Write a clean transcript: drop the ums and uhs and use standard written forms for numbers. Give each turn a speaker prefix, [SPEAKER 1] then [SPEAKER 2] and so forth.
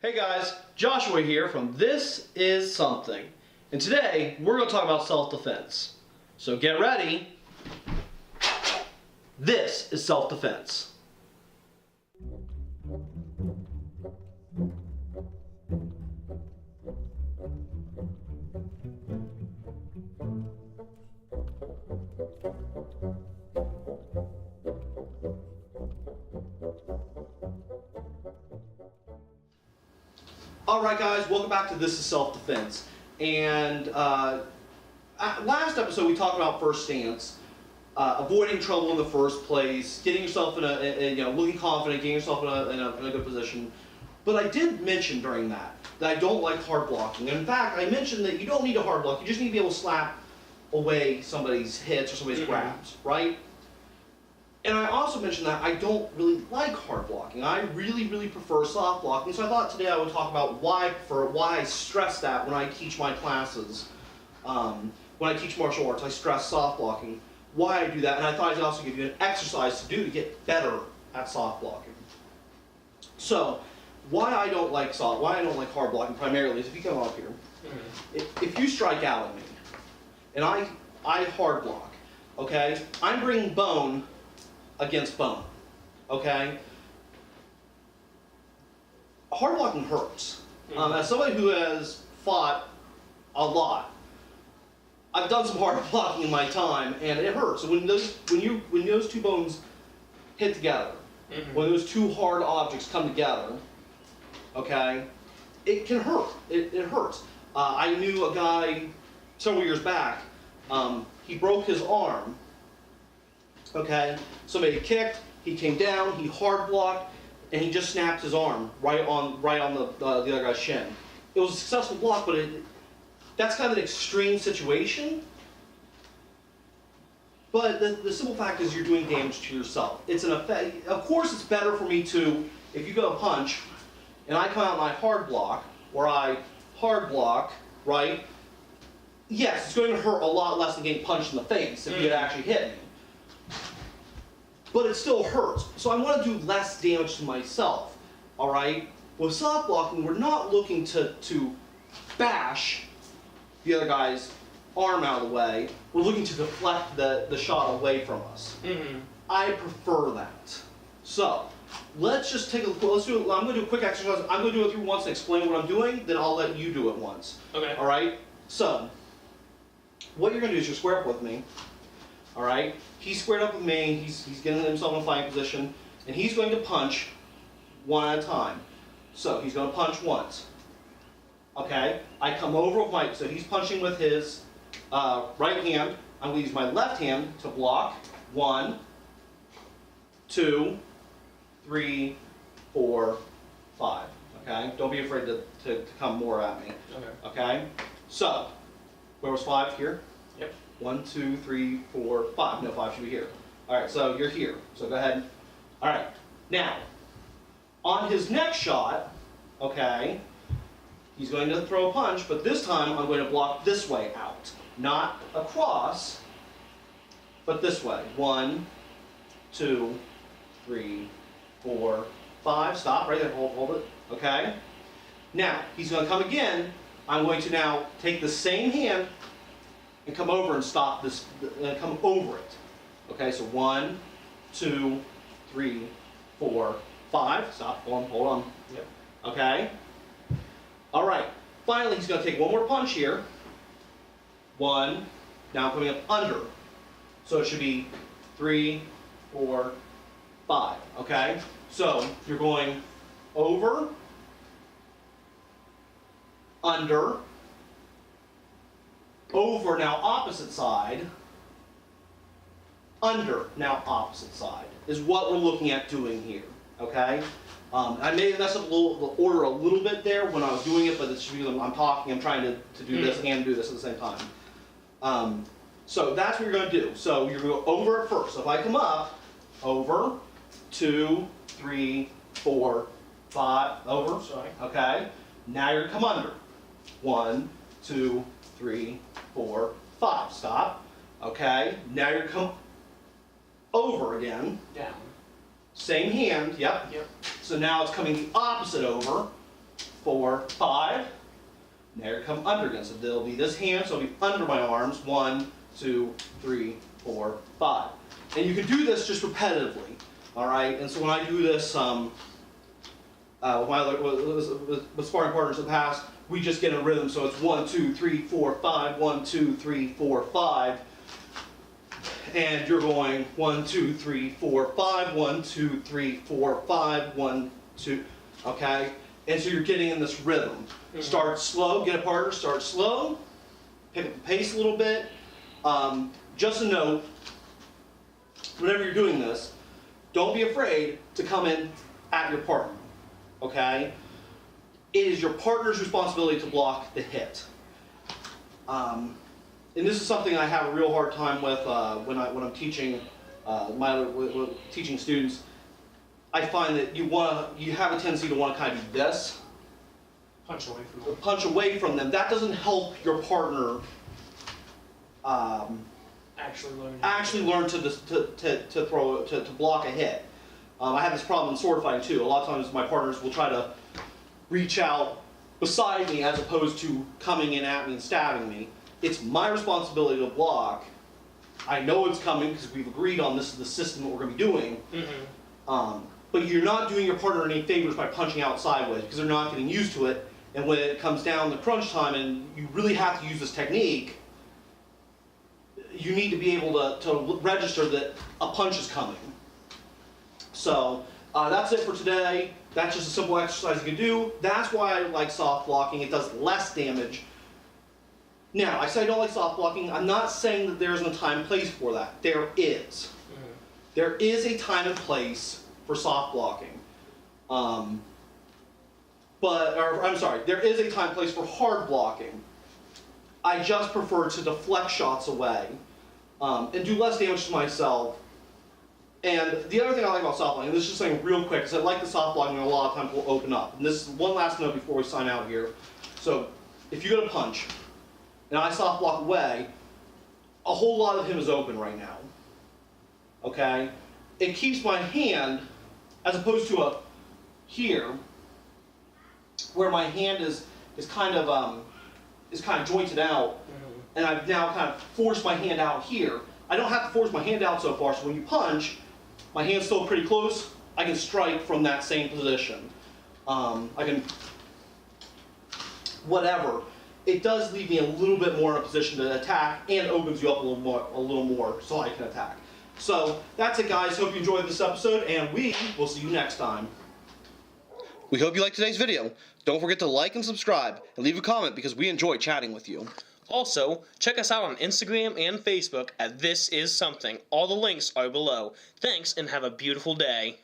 [SPEAKER 1] Hey guys, Joshua here from This Is Something. And today, we're going to talk about self-defense. So get ready. This is self-defense. Alright guys, welcome back to This is Self-Defense. And last episode we talked about first stance, avoiding trouble in the first place, getting yourself in looking confident, getting yourself in a good position. But I did mention during that I don't like hard blocking. And in fact, I mentioned that you don't need a hard block, you just need to be able to slap away somebody's hits or somebody's grabs, right? And I also mentioned that I don't really like hard blocking. I really prefer soft blocking. So I thought today I would talk about why I stress that when I teach my classes. When I teach martial arts, I stress soft blocking. Why I do that, and I thought I'd also give you an exercise to do to get better at soft blocking. So, why I don't like hard blocking primarily is if you come up here, if you strike out at me, and I hard block, okay, I'm bringing bone against bone, okay? Hard blocking hurts. As somebody who has fought a lot, I've done some hard blocking in my time, and it hurts. So when those two bones hit together, when those two hard objects come together, okay, it can hurt. It hurts. I knew a guy several years back. He broke his arm. Okay, somebody kicked, he came down, he hard blocked, and he just snapped his arm right on the other guy's shin. It was a successful block, but that's kind of an extreme situation. But the simple fact is you're doing damage to yourself. It's an effect. Of course, it's better for me to, if you go punch, and I come out my hard block, or I hard block, right? Yes, it's going to hurt a lot less than getting punched in the face if you had actually hit me. But it still hurts. So I want to do less damage to myself, all right? With soft blocking, we're not looking to bash the other guy's arm out of the way. We're looking to deflect the shot away from us. I prefer that. So let's just take a look. I'm going to do a quick exercise. I'm going to do it through once and explain what I'm doing. Then I'll let you do it once.
[SPEAKER 2] Okay.
[SPEAKER 1] All right? So what you're going to do is you're square up with me. All right? He's squared up with me, he's getting himself in a fighting position, and he's going to punch one at a time. So he's going to punch once. Okay? I come over with my, so he's punching with his right hand. I'm going to use my left hand to block. 1, 2, 3, 4, 5. Okay? Don't be afraid to come more at me.
[SPEAKER 2] Okay.
[SPEAKER 1] Okay? So, where was 5? Here?
[SPEAKER 2] Yep.
[SPEAKER 1] 1, 2, 3, 4, 5. No, 5 should be here. Alright, so you're here. So go ahead. Alright, now, on his next shot, okay, he's going to throw a punch, but this time I'm going to block this way out. Not across, but this way. 1, 2, 3, 4, 5. Stop right there. Hold it. Okay? Now, he's going to come again. I'm going to now take the same hand and come over and stop this, come over it. Okay, so 1, 2, 3, 4, 5. Stop, hold on.
[SPEAKER 2] Yep.
[SPEAKER 1] Okay? All right, finally he's gonna take one more punch here. 1, now I'm coming up under. So it should be 3, 4, 5, okay? So you're going over, under, over, now opposite side, under, now opposite side, is what we're looking at doing here, okay? I may have messed up the order a little bit there when I was doing it, but it's because I'm talking, I'm trying to do this and do this at the same time. So that's what you're going to do. So you're going to go over it first. So if I come up, over, 2, 3, 4, 5, over,
[SPEAKER 2] Sorry.
[SPEAKER 1] okay? Now you're going to come under. 1, 2, 3, 4, 5. Stop. Okay. Now you're come over again.
[SPEAKER 2] Down.
[SPEAKER 1] Same hand. Yep.
[SPEAKER 2] Yep.
[SPEAKER 1] So now it's coming the opposite over. 4, 5. Now you're come under again. So there'll be this hand, so it'll be under my arms. 1, 2, 3, 4, 5. And you can do this just repetitively. All right. And so when I do this with sparring partners in the past, we just get in a rhythm. So it's 1, 2, 3, 4, 5. 1, 2, 3, 4, 5. And you're going 1, 2, 3, 4, 5. 1, 2, 3, 4, 5. 1, 2. Okay. And so you're getting in this rhythm. Start slow. Get a partner. Start slow. Pick up the pace a little bit. Just a note. Whenever you're doing this, don't be afraid to come in at your partner, okay? It is your partner's responsibility to block the hit. And this is something I have a real hard time with when I'm teaching teaching students. I find that you have a tendency to want to kind of do this.
[SPEAKER 2] Punch away from them.
[SPEAKER 1] Punch away from them. That doesn't help your partner actually learn to block a hit. I have this problem in sword fighting too. A lot of times my partners will try to reach out beside me as opposed to coming in at me and stabbing me. It's my responsibility to block. I know it's coming because we've agreed on this is the system that we're going to be doing. But you're not doing your partner any favors by punching out sideways because they're not getting used to it. And when it comes down to crunch time and you really have to use this technique, you need to be able to register that a punch is coming. So that's it for today. That's just a simple exercise you can do. That's why I like soft blocking. It does less damage. Now, I say I don't like soft blocking. I'm not saying that there isn't a time and place for that. There is. There is a time and place for soft blocking. There is a time and place for hard blocking. I just prefer to deflect shots away and do less damage to myself. And the other thing I like about soft blocking, this is just saying real quick, is I like the soft blocking and a lot of times will open up. And this is one last note before we sign out here. So if you go to punch and I soft block away, a whole lot of him is open right now. Okay? It keeps my hand, as opposed to here, where my hand is kind of jointed out, and I've now kind of forced my hand out here. I don't have to force my hand out so far, so when you punch, my hand's still pretty close. I can strike from that same position. I can, whatever. It does leave me a little bit more in a position to attack and opens you up a little more so I can attack. So that's it, guys. Hope you enjoyed this episode, and we will see you next time. We hope you liked today's video. Don't forget to like and subscribe, and leave a comment because we enjoy chatting with you.
[SPEAKER 2] Also, check us out on Instagram and Facebook at This Is Something. All the links are below. Thanks, and have a beautiful day.